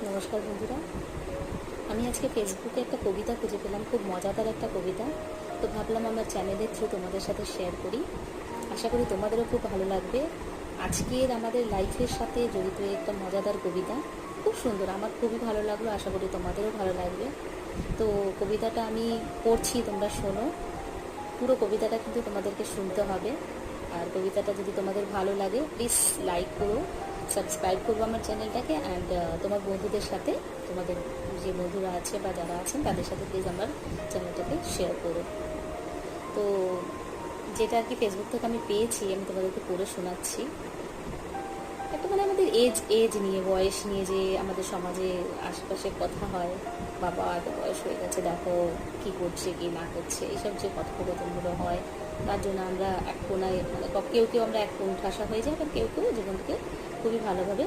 নমস্কার বন্ধুরা, আমি আজকে ফেসবুকে একটা কবিতা খুঁজে পেলাম, খুব মজাদার একটা কবিতা। তো ভাবলাম আমার চ্যানেলের থ্রু তোমাদের সাথে শেয়ার করি। আশা করি তোমাদেরও খুব ভালো লাগবে। আজকের আমাদের লাইফের সাথে জড়িত একটা মজাদার কবিতা, খুব সুন্দর, আমার খুবই ভালো লাগলো। আশা করি তোমাদেরও ভালো লাগবে। তো কবিতাটা আমি পড়ছি, তোমরা শোনো। পুরো কবিতাটা কিন্তু তোমাদেরকে শুনতে হবে। আর কবিতাটা যদি তোমাদের ভালো লাগে প্লিজ লাইক করো, সাবস্ক্রাইব করবো আমার চ্যানেলটাকে, অ্যান্ড তোমার বন্ধুদের সাথে, তোমাদের যে বন্ধুরা আছে বা যারা আছেন তাদের সাথে প্লিজ আমার চ্যানেলটাকে শেয়ার করো। তো যেটা আর কি ফেসবুক থেকে আমি পেয়েছি, আমি তোমাদেরকে পড়ে শোনাচ্ছি। একটা মানে আমাদের এজ নিয়ে, বয়স নিয়ে, যে আমাদের সমাজে আশেপাশে কথা হয়, বাবা এত বয়স হয়ে গেছে, দেখো কি করছে কি না করছে, এইসব যে কথোপকথনগুলো হয়, তার জন্য আমরা এক কোনায়, মানে কেউ কেউ আমরা এক কোণঠাসা হয়ে যাই, আবার কেউ কেউ জীবনকে খুবই ভালোভাবে